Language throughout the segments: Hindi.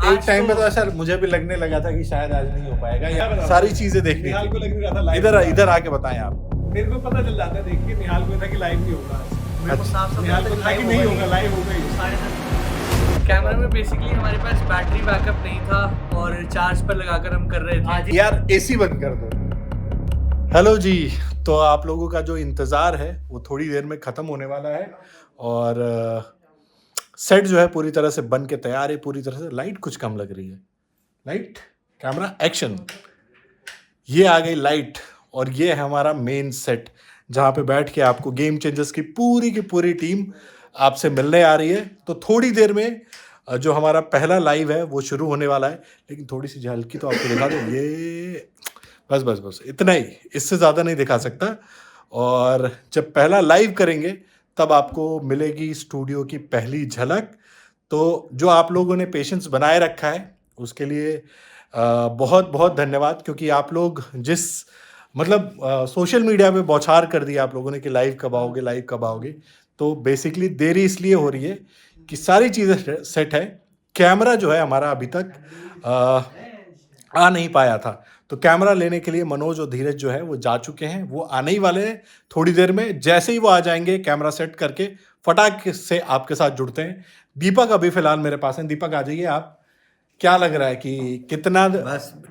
एक टाइम में तो ऐसा मुझे भी लगने लगा था कि शायद आज नहीं हो पाएगा, यार सारी चीजें देखनी निहाल को लग थी। रहा था लाइव। इधर आके बताएं आप। मेरे को पता चल जाता है देख के निहाल को था कि लाइव नहीं होगा आज। मेरे को साफ निहाल को था कि नहीं होगा, लाइव होगा ही। कैमरा में बेसिकली हमारे पास बैटरी बैकअप नहीं था और चार्ज पर लगाकर हम कर रहे थे। यार एसी बंद कर दो। हेलो जी, तो आप लोगों का जो इंतज़ार है वो थोड़ी देर में ख़त्म होने वाला है और सेट जो है पूरी तरह से बन के तैयार है, पूरी तरह से। लाइट कुछ कम लग रही है। Light, camera, action. ये आ गई लाइट और ये है हमारा मेन सेट, जहाँ पे बैठ के आपको गेम चेंजर्स की पूरी टीम आपसे मिलने आ रही है। तो थोड़ी देर में जो हमारा पहला लाइव है वो शुरू होने वाला है, लेकिन थोड़ी सी झलकी तो आपको दिखा दो। ये बस इतना ही, इससे ज़्यादा नहीं दिखा सकता। और जब पहला लाइव करेंगे तब आपको मिलेगी स्टूडियो की पहली झलक। तो जो आप लोगों ने पेशेंस बनाए रखा है उसके लिए बहुत बहुत धन्यवाद, क्योंकि आप लोग जिस मतलब सोशल मीडिया पे बौछार कर दिया आप लोगों ने कि लाइव कब आओगे। तो बेसिकली देरी इसलिए हो रही है कि सारी चीज़ें सेट है। कैमरा जो है हमारा अभी तक आ नहीं पाया था, तो कैमरा लेने के लिए मनोज और धीरज जो है वो जा चुके हैं, वो आने ही वाले हैं थोड़ी देर में। जैसे ही वो आ जाएंगे कैमरा सेट करके फटाक से आपके साथ जुड़ते हैं। दीपक अभी फिलहाल मेरे पास हैं। दीपक आ जाइए आप। क्या लग रहा है कि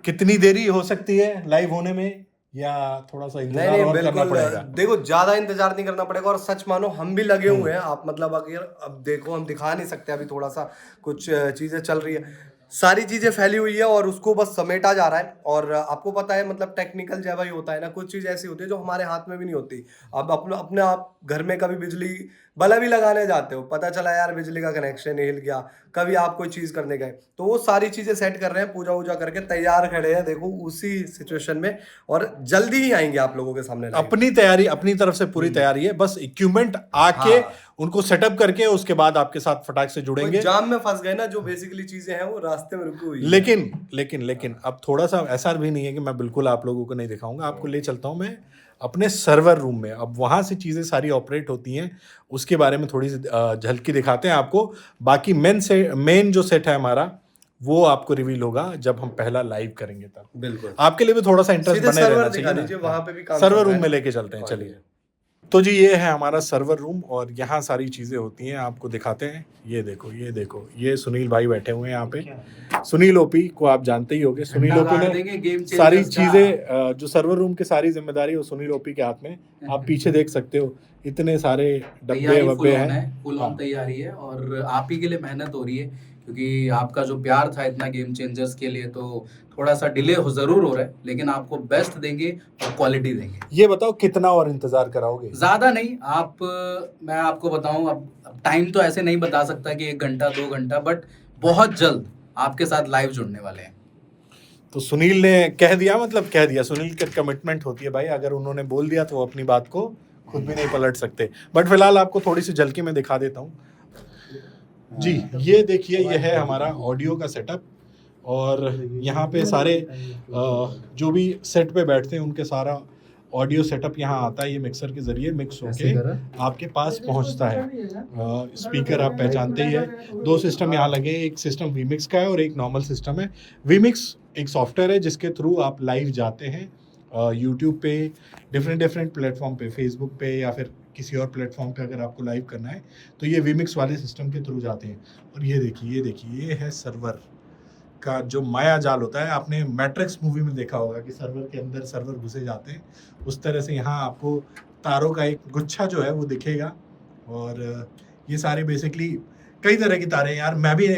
कितनी देरी हो सकती है लाइव होने में, या थोड़ा सा इंतजार और करना पड़ेगा? देखो ज्यादा इंतजार नहीं करना पड़ेगा, और सच मानो हम भी लगे हुए हैं। आप मतलब अगर अब देखो, हम दिखा नहीं सकते, अभी थोड़ा सा कुछ चीजें चल रही है, सारी चीजें फैली हुई है और उसको बस समेटा जा रहा है। और आपको पता है मतलब टेक्निकल जब ही होता है ना, कुछ चीज ऐसी होती है जो हमारे हाथ में भी नहीं होती। अब अपने आप घर में कभी बिजली बल्ब भी लगाने जाते हो, पता चला यार बिजली का कनेक्शन हिल गया, कभी आप कोई चीज करने गए, तो वो सारी चीजें सेट कर रहे हैं, पूजा वूजा करके तैयार खड़े हैं देखो उसी सिचुएशन में। और जल्दी ही आएंगे आप लोगों के सामने। अपनी तैयारी अपनी तरफ से पूरी तैयारी है, बस इक्विपमेंट आके उनको सेटअप करके उसके बाद आपके साथ फटाक से जुड़ेंगे। जाम में फंस गए ना, जो बेसिकली चीजें हैं वो रास्ते में रुकी हुई है। लेकिन अब थोड़ा सा ऐसा भी नहीं है कि मैं बिल्कुल आप लोगों को नहीं दिखाऊंगा। आपको ले चलता हूं मैं अपने सर्वर रूम में। अब वहां से चीजें सारी ऑपरेट होती हैं, उसके बारे में थोड़ी सी झलकी दिखाते हैं आपको। बाकी मेन जो सेट है हमारा वो आपको रिवील होगा जब हम पहला लाइव करेंगे तब। बिल्कुल, आपके लिए भी थोड़ा सा इंटरेस्ट बने रहना चाहिए ना। वहां पे भी काम सर्वर रूम में लेके चलते हैं, चलिए। तो जी ये है हमारा सर्वर रूम और यहाँ सारी चीज़ें होती हैं, आपको दिखाते हैं। ये देखो ये सुनील भाई बैठे हुए हैं यहाँ पे। सुनील ओपी को आप जानते ही होंगे। सुनील ओपी ने सारी चीज़ें जो सर्वर रूम की सारी जिम्मेदारी वो सुनील ओपी के हाथ में। आप पीछे देख सकते हो इतने सारे डब्बे वब्बे हैं। फुल ऑन तैयारी है और आप ही के लिए मेहनत हो रही है, क्योंकि आपका जो प्यार था इतना गेम चेंजर्स के लिए, तो थोड़ा सा डिले जरूर हो रहा है, लेकिन आपको बेस्ट देंगे और क्वालिटी देंगे। ये बताओ कितना और इंतजार कराओगे? ज्यादा नहीं, मैं आपको बताऊं, अब टाइम तो ऐसे नहीं बता सकता कि 1 घंटा 2 घंटा, बट बहुत जल्द आपके साथ लाइव जुड़ने वाले हैं। तो सुनील ने कह दिया। सुनील की कमिटमेंट होती है भाई, अगर उन्होंने बोल दिया तो वो अपनी बात को खुद भी नहीं पलट सकते। बट फिलहाल आपको थोड़ी सी झलकी में दिखा देता हूँ जी। ये देखिए, ये है हमारा ऑडियो का सेटअप और यहाँ पे सारे जो भी सेट पे बैठते हैं उनके सारा ऑडियो सेटअप यहाँ आता है। ये मिक्सर के जरिए मिक्स होके आपके पास पहुँचता है। स्पीकर आप पहचानते ही है। 2 सिस्टम यहाँ लगे, एक सिस्टम वीमिक्स का है और एक नॉर्मल सिस्टम है। वीमिक्स एक सॉफ्टवेयर है जिसके थ्रू आप लाइव जाते हैं यूट्यूब पे, डिफरेंट प्लेटफॉर्म पे, फेसबुक पे या फिर किसी और प्लेटफॉर्म पे अगर आपको लाइव करना है तो ये वीमिक्स वाले सिस्टम के थ्रू जाते हैं। और ये देखिए ये है सर्वर का जो माया जाल होता है। आपने मैट्रिक्स मूवी में देखा होगा कि सर्वर के अंदर सर्वर घुसे जाते हैं, उस तरह से यहाँ आपको तारों का एक गुच्छा जो है वो दिखेगा। और ये सारे बेसिकली कई तरह की तारे हैं यार, मैं भी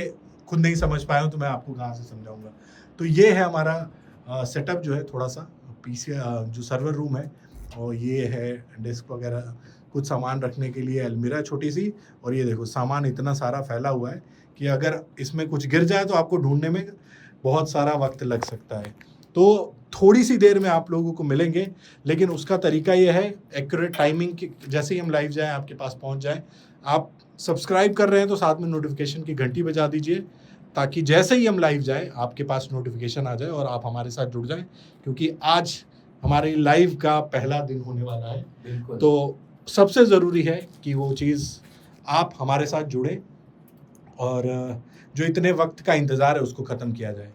खुद नहीं समझ पाया हूँ तो मैं आपको कहाँ से समझाऊंगा। तो ये है हमारा सेटअप जो है, थोड़ा सा पीसी जो सर्वर रूम है। और ये है डेस्क वगैरह, कुछ सामान रखने के लिए अलमीरा छोटी सी। और ये देखो सामान इतना सारा फैला हुआ है कि अगर इसमें कुछ गिर जाए तो आपको ढूंढने में बहुत सारा वक्त लग सकता है। तो थोड़ी सी देर में आप लोगों को मिलेंगे, लेकिन उसका तरीका ये है एक्यूरेट टाइमिंग की, जैसे ही हम लाइव जाएं आपके पास पहुंच जाए। आप सब्सक्राइब कर रहे हैं तो साथ में नोटिफिकेशन की घंटी बजा दीजिए, ताकि जैसे ही हम लाइव जाएं आपके पास नोटिफिकेशन आ जाए और आप हमारे साथ जुड़ जाएं, क्योंकि आज हमारे लाइव का पहला दिन होने वाला है। तो सबसे ज़रूरी है कि वो चीज़ आप हमारे साथ जुड़े और जो इतने वक्त का इंतज़ार है उसको ख़त्म किया जाए।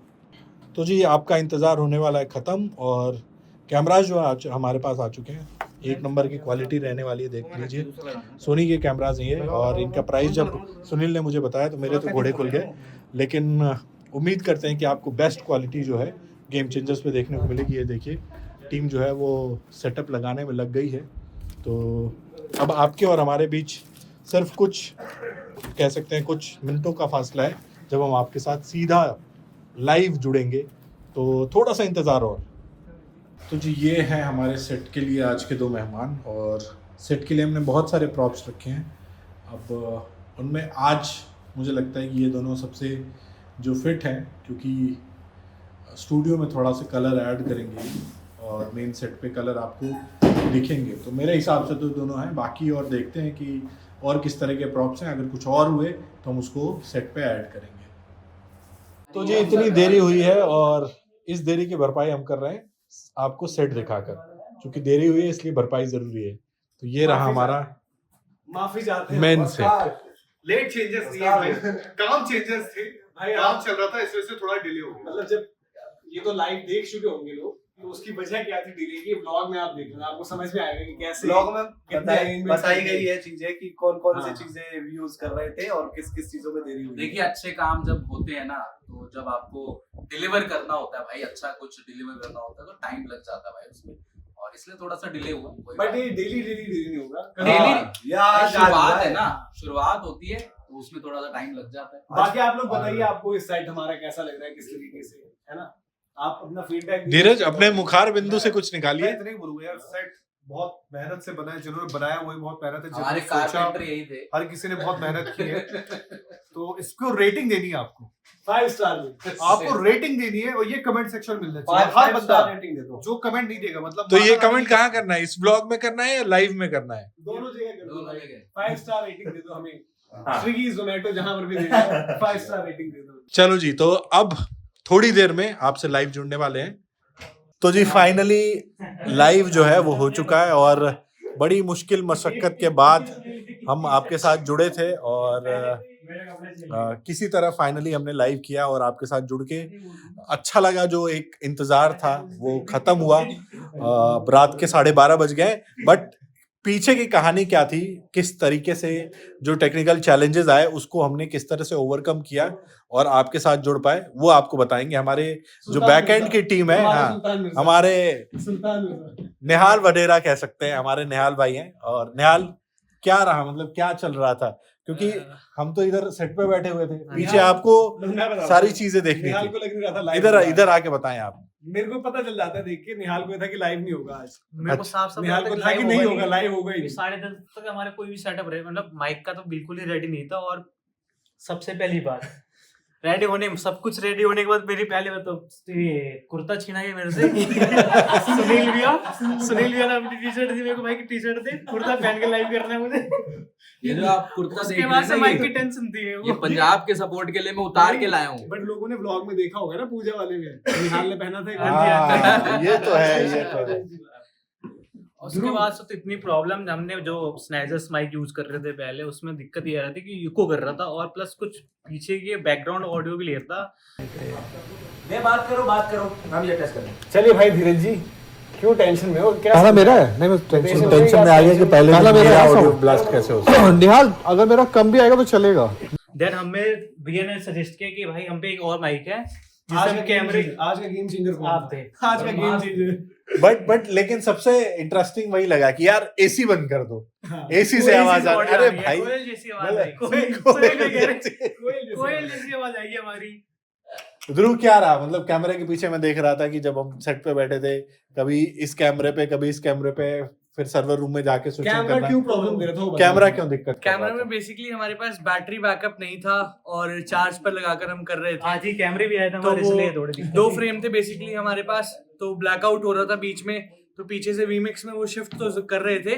तो जी आपका इंतज़ार होने वाला है ख़त्म और कैमराज जो आज हमारे पास आ चुके हैं, एक नंबर की क्वालिटी रहने वाली है, देख लीजिए। सोनी के कैमराज हैं ये और इनका प्राइस जब सुनील ने मुझे बताया तो मेरे तो घोड़े खुल गए, लेकिन उम्मीद करते हैं कि आपको बेस्ट क्वालिटी जो है गेम चेंजर्स पे देखने को मिलेगी। ये देखिए टीम जो है वो सेटअप लगाने में लग गई है। तो अब आपके और हमारे बीच सिर्फ कुछ कह सकते हैं कुछ मिनटों का फासला है जब हम आपके साथ सीधा लाइव जुड़ेंगे, तो थोड़ा सा इंतज़ार और। तो जी ये है हमारे सेट के लिए आज के 2 मेहमान और सेट के लिए हमने बहुत सारे प्रॉप्स रखे हैं। अब उनमें आज मुझे लगता है कि ये दोनों सबसे जो फिट हैं, क्योंकि स्टूडियो में थोड़ा सा कलर ऐड करेंगे और मेन सेट पे कलर आपको दिखेंगे, तो मेरे हिसाब से तो दोनों हैं। बाकी और देखते हैं कि और किस तरह के प्रॉप्स हैं, अगर कुछ और हुए तो हम उसको सेट पे ऐड करेंगे। तो जी इतनी देरी हुई है और इस देरी की भरपाई हम कर रहे हैं आपको सेट दिखाकर, क्योंकि देरी हुई है इसलिए भरपाई जरूरी है। तो ये रहा हमारा माफी चाहते हैं मेन सेट। लेट चेंजेस दिए भाई, काम चेंजेस थे भाई काम चल रहा था इस वजह से थोड़ा डिले हो गया। मतलब जब ये तो लाइव देख चुके होंगे लोग, तो उसकी वजह क्या थी डिले की? व्लॉग में आप देख लेना, आपको समझ में आएगा कि कैसे ब्लॉग में कितने arrangement बताई करके। गई है चीजें कि कौन कौन सी हाँ। चीजें यूज कर रहे थे और किस किस चीजों में देरी हुई। देखिए अच्छे काम जब होते हैं ना, तो जब आपको डिलीवर करना होता है भाई, अच्छा कुछ डिलीवर करना होता है तो टाइम लग जाता है भाई उसमें, और इसलिए थोड़ा सा डिले हुआ। कोई बात बट ये डेली नहीं होगा। Daily- यार नहीं, शुरुआत है ना, शुरुआत होती है तो उसमें थोड़ा सा टाइम लग जाता है। बाकी आप लोग बताइए आपको इस साइड हमारा कैसा लग रहा है, किस तरीके से, है ना? आप अपना फीडबैक धीरज अपने मुखार बिंदु से कुछ मैं निकालिए। इतना ही बोलूंगा यार, सेट बहुत मेहनत से बना है, जिन्होंने बनाया वही बहुत मेहनत है, हमारे जिन्होंने सोचा कारपेंटर यही थे। हर किसी ने बहुत मेहनत की है। तो इसको रेटिंग देनी है आपको 5 स्टार में। आपको रेटिंग देनी है और ये कमेंट सेक्शन में मिलना चाहिए। हर 5 बंदा स्टार रेटिंग दे दो। जो कमेंट नहीं देगा मतलब तो ये माना कमेंट कहाँ करना है, इस ब्लॉग में करना है या लाइव में करना है? दोनों जगह कर दो दोनों भाई। जगह। 5 स्टार रेटिंग दे दो हमें। स्विगी जोमेटो जहां पर भी देना है 5 स्टार रेटिंग दे दो। चलो जी, तो अब थोड़ी देर में आपसे लाइव जुड़ने वाले हैं। तो जी फाइनली लाइव जो है वो हो चुका है और बड़ी मुश्किल मशक्कत के बाद हम आपके साथ जुड़े थे और किसी तरह फाइनली हमने लाइव किया और आपके साथ जुड़ के अच्छा लगा। जो एक इंतजार था वो खत्म हुआ। रात के 12:30 बज गए, बट पीछे की कहानी क्या थी, किस तरीके से जो टेक्निकल चैलेंजेस आए उसको हमने किस तरह से ओवरकम किया और आपके साथ जुड़ पाए, वो आपको बताएंगे हमारे जो बैक एंड की टीम है। हाँ, हमारे सुल्तान निहाल वडेरा कह सकते हैं, हमारे निहाल भाई हैं। और निहाल क्या रहा, मतलब क्या चल रहा था, क्योंकि हम तो इधर सेट पे बैठे हुए थे, पीछे आपको सारी चीजें देखनी निहाल थी। को लग नहीं रहा था live इधर होगा। इधर आके बताएं आप। मेरे को पता चल जाता है देख के, निहाल को था कि लाइव नहीं होगा आज। मेरे को साफ साफ निहाल को था कि नहीं होगा, लाइव होगा ही नहीं। 10:30 तक हमारे कोई भी सेटअप रहे, मतलब माइक का तो बिल्कुल ही रेडी नहीं था। और सबसे पहली बात रेडी होने, सब कुछ रेडी होने के बाद मेरी पहली बात तो ये कुर्ता छीना गया मेरे से। सुनील भैया ने अपनी टी शर्ट दी मेरे को, भाई की टी शर्ट दे, कुर्ता पहन के लाइव करना है मुझे। ये जो आप कुर्ता देख उसके रहे बाद हैं से ना, माइक की ये टेंशन थी ये पंजाब के सपोर्ट के लिए मैं उतार के लाया हूँ। बट लोगों ने व्लॉग में देखा होगा ना, पूजा वाले में निहाल ने पहना था। हाँ, ये तो है, ये तो है। उसके बाद से तो इतनी प्रॉब्लम, हमने जो स्नैजर्स माइक यूज कर रहे थे पहले, उसमें दिक्कत ये आ रही थी कि इको कर रहा था और प्लस कुछ पीछे के बैकग्राउंड ऑडियो भी ले रहा था। बात करो हम ये टेस्ट करें। चलिए भाई धीरज जी, क्यों टेंशन में हो? क्या पहला मेरा है। नहीं मैं टेंशन टेंशन में आ गया कि पहले पहला मेरा मेरा ऐसा ऑडियो हो। ब्लास्ट कैसे होता निहाल अगर मेरा कम भी आएगा तो चलेगा। देन हमें भैया ने सजेस्ट किया कि भाई हम पे एक और माइक है आज जिससे का कैमरे गेम चेंजर कौन आप था? थे। आज का गेम चेंजर। बट लेकिन सबसे इंटरेस्टिंग वही लगा कि यार एसी बंद कर दो, हाँ। एसी से आवाज आ रही है। अरे भाई कोयल जैसी आवाज आई, कोयल कोयल जैसी आवाज आई हमारी। ध्रुव क्या रहा, मतलब कैमरे के पीछे मैं देख रहा था कि जब हम सेट पे बैठे थे, कभी इस कैमरे पे कभी इस कैमरे पे, फिर सर्वर रूम में जाके स्विचिंग कैमरा करना। क्यों प्रॉब्लम दे रहा था वो बताओ। कैमरा क्यों दिक्कत कर कैमरा रहा में था? बेसिकली हमारे पास बैटरी बैकअप नहीं था और चार्ज पर लगाकर हम कर रहे थे। आज ही कैमरे भी आए थे तो हमारे, वो इसलिए थोड़ी दिक्कत 2 थी। फ्रेम थे बेसिकली हमारे पास, तो ब्लैकआउट हो रहा था बीच में, तो पीछे से वीमिक्स में वो शिफ्ट तो कर रहे थे,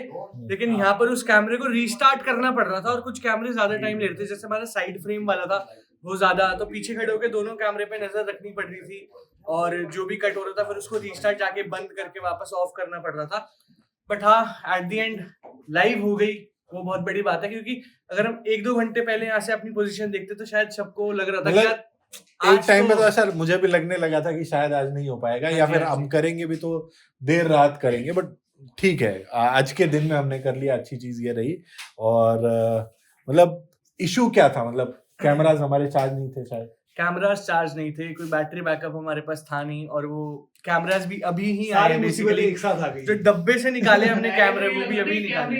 लेकिन यहाँ पर उस कैमरे को रीस्टार्ट करना पड़ रहा था और कुछ कैमरे ज्यादा टाइम ले रहे थे। जैसे हमारा साइड फ्रेम वाला था वो ज्यादा, तो पीछे खड़े होकर दोनों कैमरे पे नजर रखनी पड़ रही थी और जो भी कट हो रहा था फिर उसको रीस्टार्ट जाके बंद करके वापस ऑफ करना पड़ रहा था। बट हाँ, एट द एंड लाइव हो गई वो बहुत बड़ी बात है, क्योंकि अगर हम 1-2 घंटे पहले यहाँ से अपनी पोजीशन देखते तो शायद सबको लग रहा था कि मतलब यार एक आज टाइम पे तो तो ऐसा मुझे भी लगने लगा था कि शायद आज नहीं हो पाएगा, या हाँ जी, फिर हाँ हम जी। करेंगे भी तो देर रात करेंगे, बट ठीक है, आज के दिन में हमने कर लिया, अच्छी चीज ये रही। और मतलब इशू क्या था, मतलब कैमरास हमारे चार्ज नहीं थे शायद, कैमरास चार्ज नहीं थे, कोई बैटरी बैकअप हमारे पास था नहीं, और वो कैमरास भी अभी ही आए सारी मुसीबतें बेसिकली। एक साथ आ गई। जो डब्बे से निकाले हमने कैमरे वो भी अभी निकाले।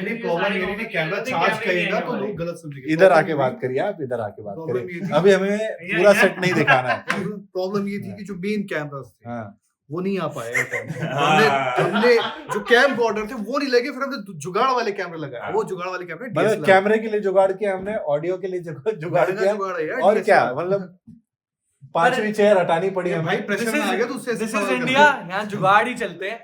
नहीं प्रॉब्लम ये नहीं कि कैमरा चार्ज करेगा तो लोग गलत समझेंगे। इधर आके बात करिए आप, इधर आके बात Problem ये करिए, थी- अभी हमें पूरा सेट नहीं दिखाना है। प्रॉब्लम ये थी कि जो मेन कैमरास थे हाँ वो नहीं आ पाए। हमने जो कैम ऑर्डर थे वो नहीं लगे, फिर हमने जुगाड़ वाले कैमरे लगाए। वो जुगाड़ वाले कैमरे मतलब DSLR कैमरे के लिए जुगाड़ किया हमने, ऑडियो के लिए जुगाड़ किया, जुगाड़ है यार, और क्या DSLR मतलब 5वीं चेयर हटानी पड़ी हमें। भाई प्रेशर में आ गया तो उससे दिस इज इंडिया, यहाँ जुगाड़ ही चलते हैं।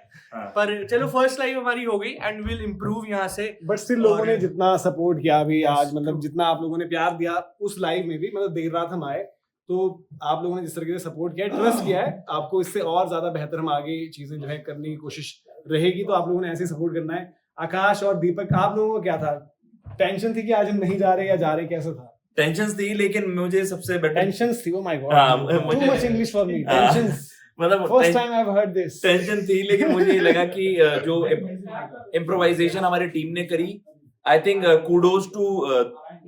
पर चलो फर्स्ट लाइव हमारी हो गई एंड विल इम्प्रूव यहाँ से। बट स्टिल लोगों और- ने जितना सपोर्ट किया अभी आज, मतलब जितना आप लोगों ने प्यार दिया उस लाइव में भी, मतलब देर रात हम आए तो आप लोगों ने जिस तरीके से सपोर्ट किया, ट्रस्ट किया है आपको, इससे और ज्यादा बेहतर हम आगे चीजें जो है करने की कोशिश रहेगी। तो आप लोगों ने ऐसे ही सपोर्ट करना है। आकाश और दीपक, आप लोगों को क्या था, टेंशन थी कि आज हम नहीं जा रहे या जा रहे, कैसा था? टेंशन थी, लेकिन मुझे सबसे बेटर टेंशन थी, ओ माय हाँ, गॉड, टू मुझे- मच इंग्लिश फॉर मी, हाँ। टेंशन, मतलब first time I have heard this. Tension थी, लेकिन मुझे ये लगा कि जो इम्प्रोवाइजेशन हमारी टीम ने करी, आई थिंक कूडोज टू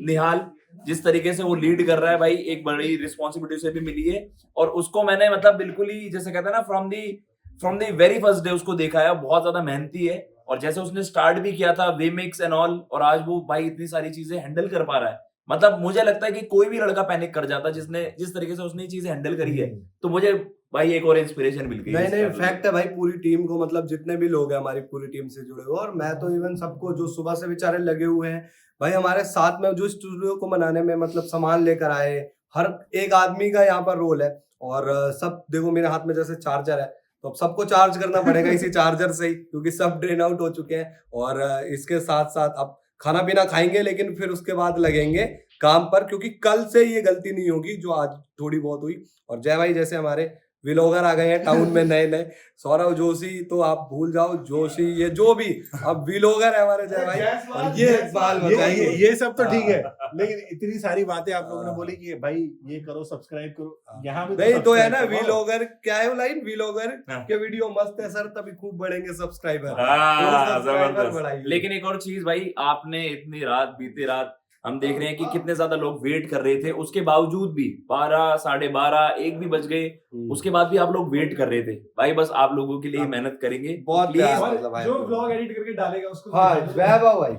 निहाल, जिस तरीके से वो लीड कर रहा है भाई, एक बड़ी रिस्पॉन्सिबिलिटी उसे भी मिली है। और उसको मैंने मतलब बिल्कुल ही जैसे कहते हैं ना, from the very first day उसको देखा है, बहुत ज्यादा मेहनती है। और जैसे उसने स्टार्ट भी किया था वीमिक्स एंड ऑल, और आज वो भाई इतनी सारी चीजें हैंडल कर पा रहा है। मतलब मुझे लगता है कि कोई भी लड़का पैनिक कर जाता जिसने जिस तरीके से उसने चीजें हैंडल करी है। तो मुझे भाई एक और इंस्पिरेशन मिल गई। नहीं फैक्ट है भाई, पूरी टीम को, मतलब जितने भी लोग हैं हमारी पूरी टीम से जुड़े हुए, और मैं तो इवन सबको जो सुबह से बेचारे लगे हुए हैं भाई हमारे साथ में, जो स्टूडियो को बनाने में मतलब सामान लेकर आए, हर एक आदमी का यहाँ पर रोल है। और सब देखो मेरे हाथ में जैसे चार्जर है, तो अब सबको चार्ज करना पड़ेगा इसी चार्जर से ही, क्योंकि सब ड्रेन आउट हो चुके हैं। और इसके साथ साथ अब खाना पीना खाएंगे, लेकिन फिर उसके बाद लगेंगे काम पर, क्योंकि कल से ये गलती नहीं होगी जो आज थोड़ी बहुत हुई। और जय भाई जैसे हमारे व्लॉगर आ गए हैं टाउन में नए नए, सौरव जोशी तो आप भूल जाओ, जोशी ये जो भी, अब व्लॉगर है हमारे जय भाई, और ये बाल बताएंगे। ये सब तो ठीक है, लेकिन इतनी सारी बातें आप लोगों ने बोली कि भाई ये करो, सब्सक्राइब करो, यहाँ भी नहीं तो है ना subscribe करो। व्लॉगर, क्या है वो लाइन, व्लॉगर हाँ। के वीडियो मस्त है सर, तभी खूब बढ़ेंगे सब्सक्राइबर। जबरदस्त। लेकिन एक और चीज भाई, आपने इतनी रात, बीते रात हम देख रहे हैं कि कितने ज्यादा लोग वेट कर रहे थे, उसके बावजूद भी 12, 12:30, 1 भी बज गए, उसके बाद भी आप लोग वेट कर रहे थे भाई। बस आप लोगों के लिए मेहनत करेंगे बहुत प्लीज। प्यार। और मतलब भाई, जो ब्लॉग एडिट करके डालेगा उसको हाँ वैभव भाई,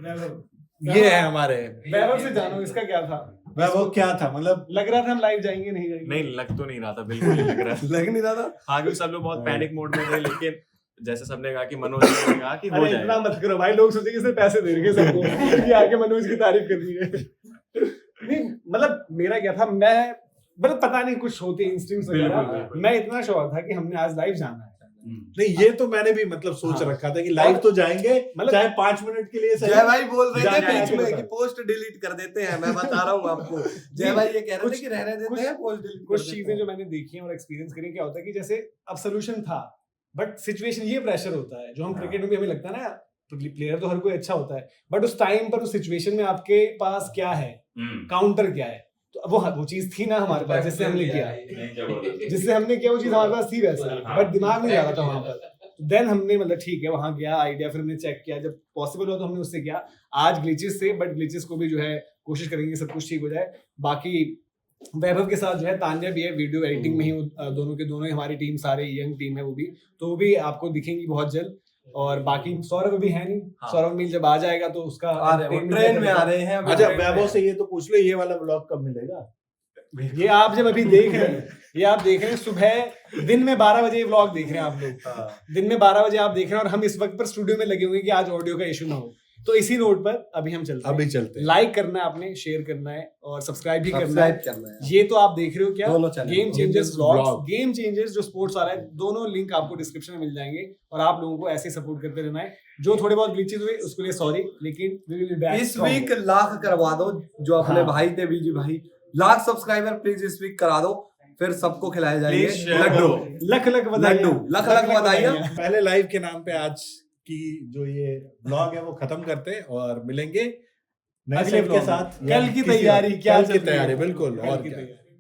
वैभव। ये है हमारे वैभव से जानो इसका क्या था, वैभव क्या था, मतलब लग रहा था हम लाइव जाएंगे नहीं जाएंगे? नहीं, लग तो नहीं रहा था, बिल्कुल नहीं लग रहा। लग नहीं रहा था। हाँ, क्योंकि सब लोग बहुत पैनिक मोड में थे, लेकिन जैसे सबने कहा कि मनोज ने कहा कि हो अरे इतना जाएगा। मत करो भाई, लोग सोचेंगे इसने पैसे दे रखे सबको कि आके मनोज की तारीफ करनी है। नहीं मतलब मेरा क्या था, मैं मतलब पता नहीं कुछ होती इंस्टिंक्ट्स वगैरह, मैं इतना श्योर था कि हमने आज लाइव जाना है। नहीं ये तो मैंने भी मतलब सोच रखा था कि लाइव तो जाएंगे, मतलब- चाहे 5 मिनट के लिए सही। जय भाई बोल रहे थे जाके बीच आके में बता। कि पोस्ट डिलीट कर देते हैं, मैं बता रहा हूँ आपको। जय भाई ये कह रहे थे कि रहने देते हैं, पोस्ट डिलीट कुछ चीजें जो मैंने देखी हैं और एक्सपीरियंस करी, क्या होता है कि जैसे अब सोल्यूशन था, बट सिचुएशन, ये प्रेशर होता है जो हम क्रिकेट में भी हमें लगता है ना, प्लेयर तो हर कोई अच्छा होता है, बट उस टाइम पर उस सिचुएशन में आपके पास क्या है, काउंटर क्या है, तो वो चीज थी ना हमारे पास जिससे हमने किया, जिससे हमने किया वो चीज हमारे पास थी वैसे, बट दिमाग नहीं जा रहा था वहां पर। देन हमने मतलब ठीक है वहां गया आइडिया, फिर हमने चेक किया, जब पॉसिबल हुआ तो हमने उससे किया आज ग्लिचेस से, बट ग्लिचेस को भी जो है कोशिश करेंगे सब कुछ ठीक हो जाए। बाकी वैभव के साथ जो है तान्या भी है, वीडियो एडिटिंग में ही दोनों के दोनों ही हमारी टीम, सारे यंग टीम है वो भी, तो वो भी आपको दिखेंगी बहुत जल्द। और बाकी सौरभ अभी है नहीं, सौरभ मील जब आ जाएगा तो उसका आ रहे हैं, ट्रेन में आ रहे हैं अभी। अच्छा ट्रेन में। वैभव से ये तो पूछ लो, ये वाला ब्लॉग कब मिलेगा? ये आप जब अभी देख रहे हैं, ये आप देख रहे हैं सुबह, दिन में 12 बजे ये व्लॉग देख रहे हैं आप लोग, दिन में 12 बजे आप देख रहे हैं, और हम इस वक्त पर स्टूडियो में लगे हुए हैं कि आज ऑडियो का इशू ना हो। तो इसी नोट पर अभी हम चलते हैं, अभी चलते हैं। लाइक करना है आपने, शेयर करना है और सब्सक्राइब भी करना सब्सक्राइब है। करना है। ये तो आप देख रहे हो क्या, दोनों channel game changers vlogs, Vlog। Game changers जो स्पोर्ट्स वाला है, दोनों लिंक आपको डिस्क्रिप्शन में मिल जाएंगे। और आप लोगों को ऐसे सपोर्ट करते रहना है। जो थोड़े बहुत ग्लिचेस हुए उसके लिए सॉरी, लेकिन we will be back इस strong। वीक लाख करवा दो, जो अपने हाँ। भाई थे बीजी भाई, लाख सब्सक्राइबर प्लीज इस वीक करा दो, फिर सबको खिलाए जाएंगे Please share लड्डू। लख लख बधाई, लड्डू, लख लख बधाइयाँ। पहले लाइव के नाम पे आज की जो ये ब्लॉग है वो खत्म करते हैं और मिलेंगे नए अगले सेट के vlog में। साथ कल की किसी और- तैयारी क्या कल चल की रही है? तैयारी बिल्कुल कल और की क्या तैयारी।